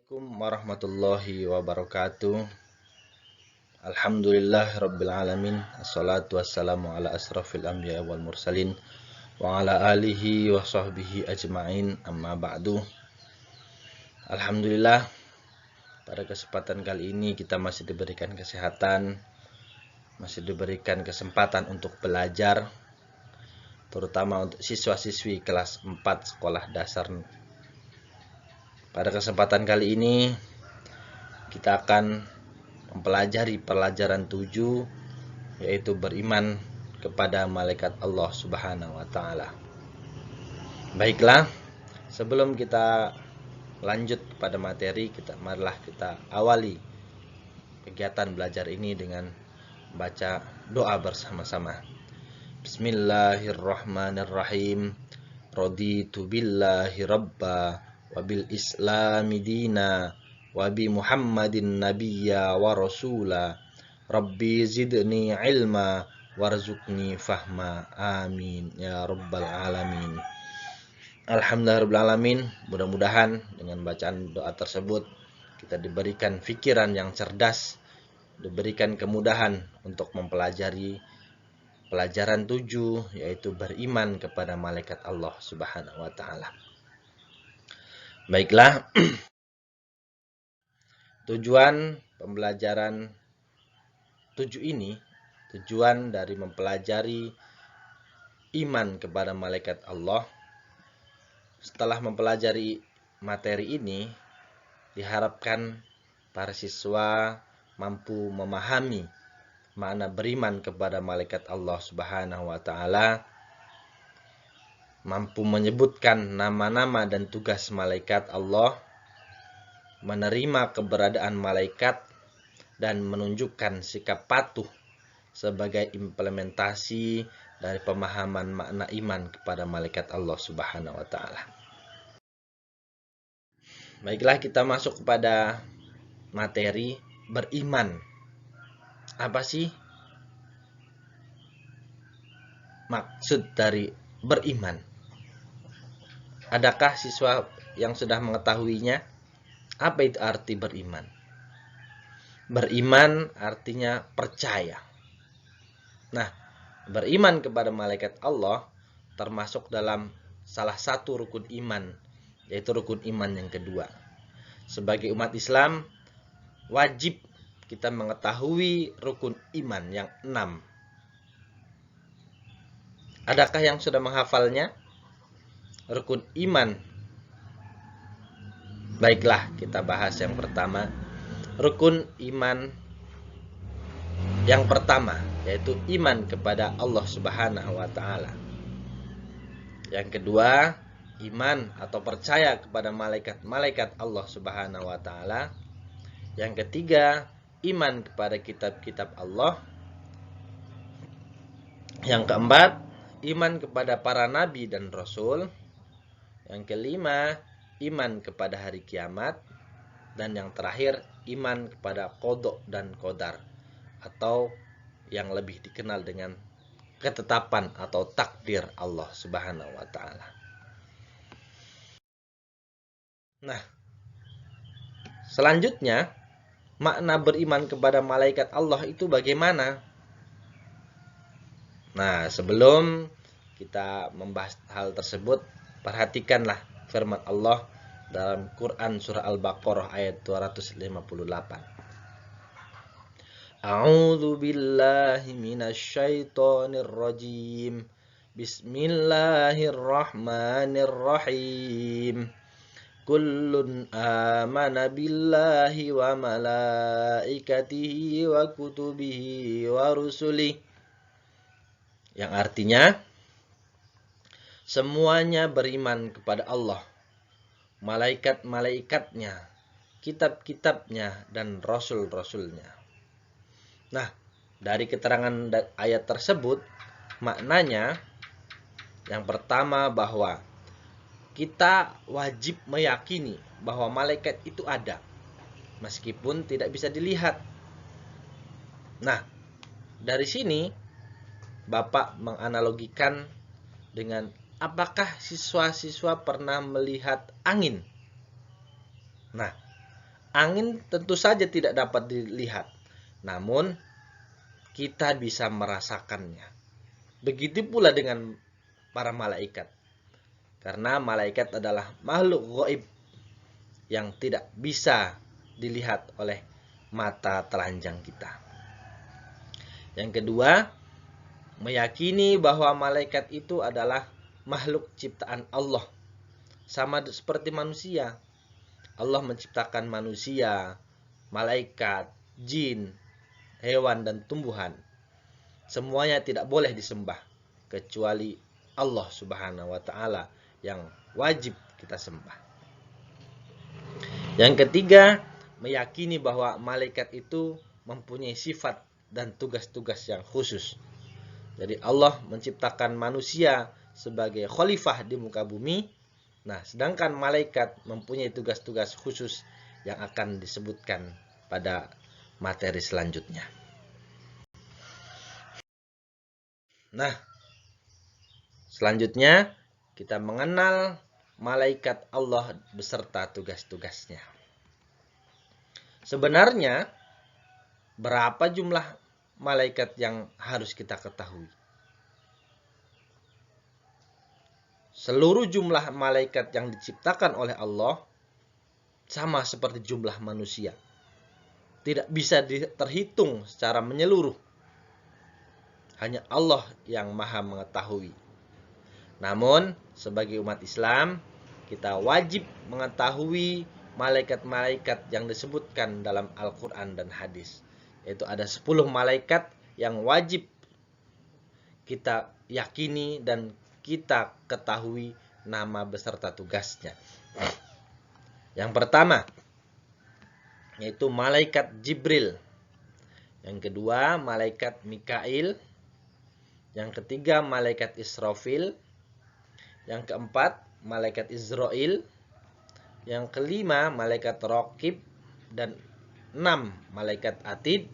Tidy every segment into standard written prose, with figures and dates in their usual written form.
Assalamualaikum warahmatullahi wabarakatuh. Alhamdulillah rabbil alamin. Assalatu wassalamu ala asrafil anbiya wal mursalin wa ala alihi wa sahbihi ajma'in, amma ba'du. Alhamdulillah, pada kesempatan kali ini kita masih diberikan kesehatan, masih diberikan kesempatan untuk belajar, terutama untuk siswa-siswi kelas 4 sekolah dasar. Pada kesempatan kali ini kita akan mempelajari pelajaran 7, yaitu beriman kepada malaikat Allah Subhanahu wa taala. Baiklah, sebelum kita lanjut kepada materi, marilah kita awali kegiatan belajar ini dengan baca doa bersama-sama. Bismillahirrahmanirrahim. Raditu billahi rabba wa bil islami dina wa bi Muhammadin nabiyya wa rasula. Rabbi zidni ilma warzuqni fahma. Amin ya rabbal alamin. Alhamdulillah rabbil alamin. Mudah-mudahan dengan bacaan doa tersebut kita diberikan pikiran yang cerdas, diberikan kemudahan untuk mempelajari pelajaran 7, yaitu beriman kepada malaikat Allah Subhanahu wa taala. Baiklah, tujuan pembelajaran 7 ini, tujuan dari mempelajari iman kepada malaikat Allah. Setelah mempelajari materi ini, diharapkan para siswa mampu memahami makna beriman kepada malaikat Allah Subhanahu wa taala, mampu menyebutkan nama-nama dan tugas malaikat Allah, menerima keberadaan malaikat, dan menunjukkan sikap patuh sebagai implementasi dari pemahaman makna iman kepada malaikat Allah Subhanahu wa taala. Baiklah, kita masuk kepada materi beriman. Apa sih maksud dari beriman? Adakah siswa yang sudah mengetahuinya? Apa itu arti beriman? Beriman artinya percaya. Nah, beriman kepada malaikat Allah termasuk dalam salah satu rukun iman, yaitu rukun iman yang kedua. Sebagai umat Islam, wajib kita mengetahui rukun iman yang 6. Adakah yang sudah menghafalnya? Rukun iman. Baiklah, kita bahas yang pertama. Rukun iman yang pertama, yaitu iman kepada Allah Subhanahu wa taala. Yang kedua, iman atau percaya kepada malaikat-malaikat Allah Subhanahu wa taala. Yang ketiga, iman kepada kitab-kitab Allah. Yang keempat, iman kepada para nabi dan rasul. Yang kelima, iman kepada hari kiamat. Dan yang terakhir, iman kepada qada dan qadar, atau yang lebih dikenal dengan ketetapan atau takdir Allah Subhanahu wa taala. Nah, selanjutnya, makna beriman kepada malaikat Allah itu bagaimana? Nah, sebelum kita membahas hal tersebut, perhatikanlah firman Allah dalam Quran surah Al-Baqarah ayat 258. A'udzu billahi minasyaitonir rajim. Bismillahirrahmanirrahim. Kullun amana billahi wa malaikatihi wa kutubihi wa rusulihi. Yang artinya, semuanya beriman kepada Allah, malaikat-malaikatnya, kitab-kitabnya, dan rasul-rasulnya. Nah, dari keterangan ayat tersebut, maknanya yang pertama bahwa kita wajib meyakini bahwa malaikat itu ada, meskipun tidak bisa dilihat. Nah, dari sini Bapak menganalogikan dengan apakah siswa-siswa pernah melihat angin? Nah, Angin tentu saja tidak dapat dilihat, namun kita bisa merasakannya. Begitu pula dengan para malaikat. Karena malaikat adalah makhluk gaib yang tidak bisa dilihat oleh mata telanjang kita. Yang kedua, meyakini bahwa malaikat itu adalah makhluk ciptaan Allah. Sama seperti manusia. Allah menciptakan manusia, malaikat, jin, hewan, dan tumbuhan. Semuanya tidak boleh disembah kecuali Allah Subhanahu wa Ta'ala yang wajib kita sembah. Yang ketiga, meyakini bahwa malaikat itu mempunyai sifat dan tugas-tugas yang khusus. Jadi Allah menciptakan manusia sebagai khalifah di muka bumi. Nah, sedangkan malaikat mempunyai tugas-tugas khusus yang akan disebutkan pada materi selanjutnya. Nah, selanjutnya kita mengenal malaikat Allah beserta tugas-tugasnya. Sebenarnya, berapa jumlah malaikat yang harus kita ketahui? Seluruh jumlah malaikat yang diciptakan oleh Allah sama seperti jumlah manusia. Tidak bisa terhitung secara menyeluruh. Hanya Allah yang maha mengetahui. Namun, sebagai umat Islam, kita wajib mengetahui malaikat-malaikat yang disebutkan dalam Al-Quran dan hadis. Yaitu ada 10 malaikat yang wajib kita yakini dan kita ketahui nama beserta tugasnya. Yang pertama, yaitu malaikat Jibril. Yang kedua, malaikat Mikail. Yang ketiga, malaikat Israfil. Yang keempat, malaikat Israel. Yang kelima, malaikat Raqib. Dan 6, malaikat Atid.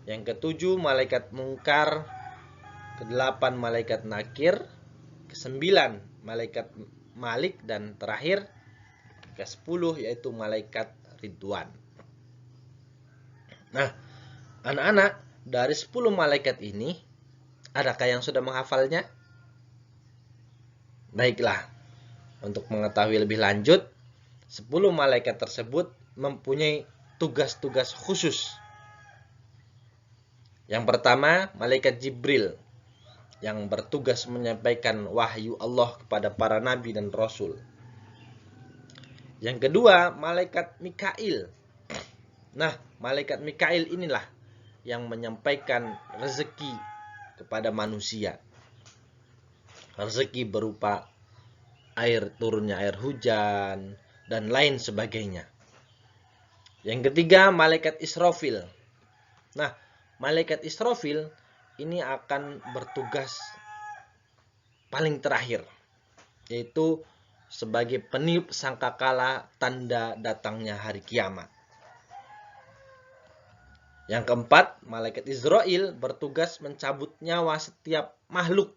Yang ketujuh, malaikat Munkar. Kedelapan, malaikat Nakir. Kesembilan, malaikat Malik. Dan terakhir, ke-10 yaitu malaikat Ridwan. Nah, anak-anak, dari 10 malaikat ini, adakah yang sudah menghafalnya? Baiklah, untuk mengetahui lebih lanjut, 10 malaikat tersebut mempunyai tugas-tugas khusus. Yang pertama, malaikat Jibril, yang bertugas menyampaikan wahyu Allah kepada para nabi dan rasul. Yang kedua, malaikat Mikail. Nah, malaikat Mikail inilah yang menyampaikan rezeki kepada manusia. Rezeki berupa turunnya air hujan, dan lain sebagainya. Yang ketiga, malaikat Israfil. Nah, malaikat Israfil ini akan bertugas paling terakhir, yaitu sebagai peniup sangkakala tanda datangnya hari kiamat. Yang keempat, malaikat Israel bertugas mencabut nyawa setiap makhluk,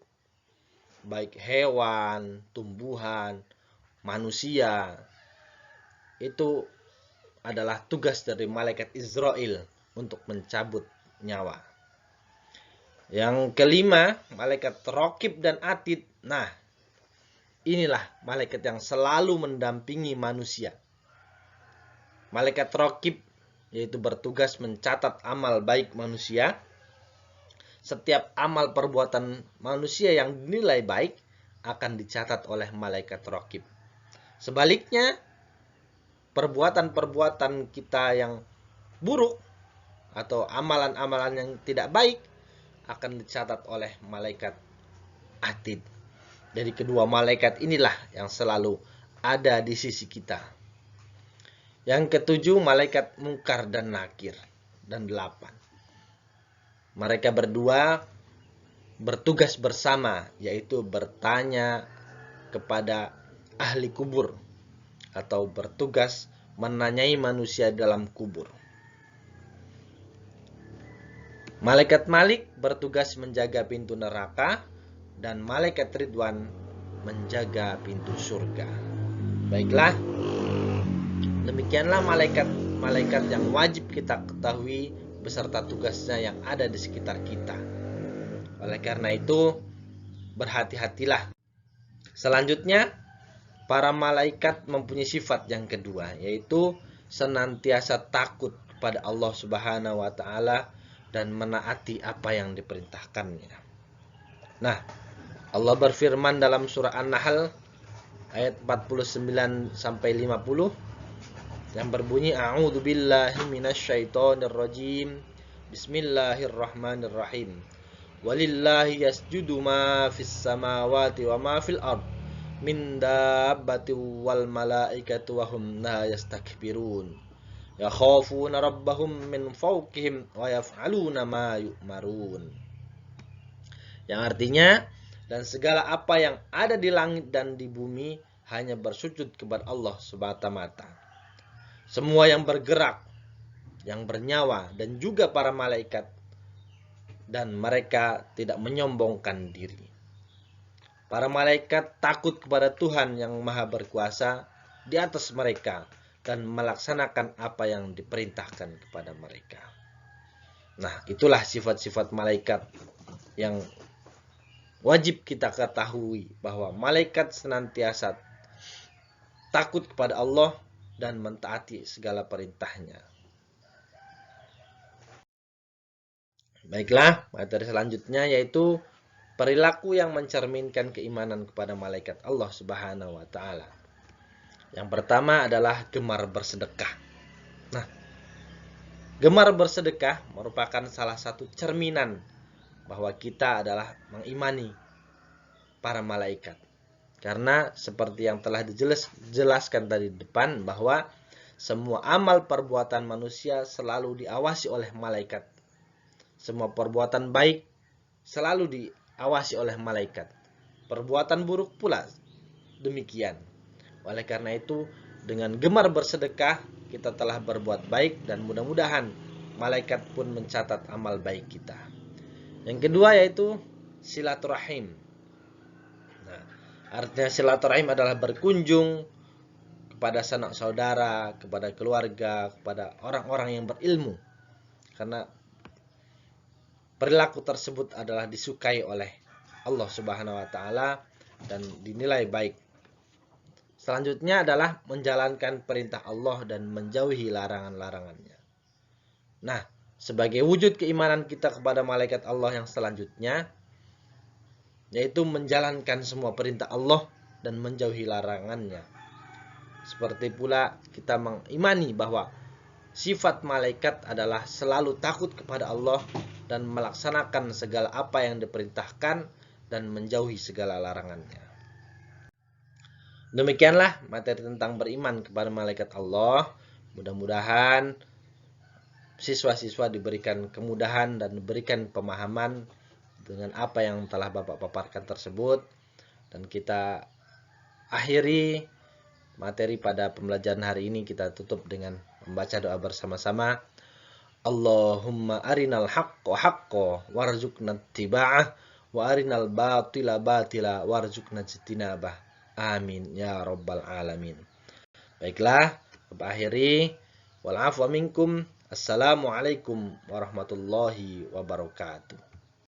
baik hewan, tumbuhan, manusia. Itu adalah tugas dari malaikat Israel untuk mencabut nyawa. Yang kelima, malaikat Raqib dan Atid. Nah, inilah malaikat yang selalu mendampingi manusia. Malaikat Raqib yaitu bertugas mencatat amal baik manusia. Setiap amal perbuatan manusia yang dinilai baik akan dicatat oleh malaikat Raqib. Sebaliknya, perbuatan-perbuatan kita yang buruk atau amalan-amalan yang tidak baik akan dicatat oleh malaikat Atid. Jadi kedua malaikat inilah yang selalu ada di sisi kita. Yang ketujuh, malaikat Munkar dan Nakir. Dan 8. Mereka berdua bertugas bersama, yaitu bertanya kepada ahli kubur atau bertugas menanyai manusia dalam kubur. Malaikat Malik bertugas menjaga pintu neraka dan malaikat Ridwan menjaga pintu surga. Baiklah, demikianlah malaikat malaikat yang wajib kita ketahui beserta tugasnya yang ada di sekitar kita. Oleh karena itu, berhati-hatilah. Selanjutnya, para malaikat mempunyai sifat yang kedua, yaitu senantiasa takut kepada Allah Subhanahu wa taala dan menaati apa yang diperintahkannya. Nah, Allah berfirman dalam surah An-Nahl ayat 49 sampai 50 yang berbunyi a'udzubillahi minasyaitonirrajim. Bismillahirrahmanirrahim. Walillahi yasjudu ma fis samawati wa ma fil ard min dabbati wal malaikatu wa hum la yastakbirun. Yakhafuna rabbahum min fawqihim wa yaf'aluna ma yu'marun. Yang artinya, dan segala apa yang ada di langit dan di bumi hanya bersujud kepada Allah semata-mata. Semua yang bergerak, yang bernyawa, dan juga para malaikat, dan mereka tidak menyombongkan diri. Para malaikat takut kepada Tuhan yang Maha Berkuasa di atas mereka dan melaksanakan apa yang diperintahkan kepada mereka. Nah, itulah sifat-sifat malaikat yang wajib kita ketahui, bahwa malaikat senantiasa takut kepada Allah dan mentaati segala perintahnya. Baiklah, materi selanjutnya yaitu perilaku yang mencerminkan keimanan kepada malaikat Allah Subhanahu wa taala. Yang pertama adalah gemar bersedekah. Nah, gemar bersedekah merupakan salah satu cerminan bahwa kita adalah mengimani para malaikat. Karena seperti yang telah dijelaskan tadi di depan, bahwa semua amal perbuatan manusia selalu diawasi oleh malaikat. Semua perbuatan baik selalu diawasi oleh malaikat. Perbuatan buruk pula demikian. Oleh karena itu, dengan gemar bersedekah, kita telah berbuat baik dan mudah-mudahan malaikat pun mencatat amal baik kita. Yang kedua yaitu silaturahim. Nah, artinya silaturahim adalah berkunjung kepada sanak saudara, kepada keluarga, kepada orang-orang yang berilmu. Karena perilaku tersebut adalah disukai oleh Allah Subhanahu wa taala dan dinilai baik. Selanjutnya adalah menjalankan perintah Allah dan menjauhi larangan-larangannya. Nah, sebagai wujud keimanan kita kepada malaikat Allah yang selanjutnya, yaitu menjalankan semua perintah Allah dan menjauhi larangannya. Seperti pula kita mengimani bahwa sifat malaikat adalah selalu takut kepada Allah dan melaksanakan segala apa yang diperintahkan dan menjauhi segala larangannya. Demikianlah materi tentang beriman kepada malaikat Allah. Mudah-mudahan siswa-siswa diberikan kemudahan dan diberikan pemahaman dengan apa yang telah Bapak paparkan tersebut. Dan kita akhiri materi pada pembelajaran hari ini, kita tutup dengan membaca doa bersama-sama. Allahumma arinal haqqa haqqa warzuqna ittiba'ah wa arinal batila batila warzuqna ijtinabah. Amin ya rabbal alamin. Baiklah, Bapak akhiri. Wal afwa minkum. Assalamualaikum warahmatullahi wabarakatuh.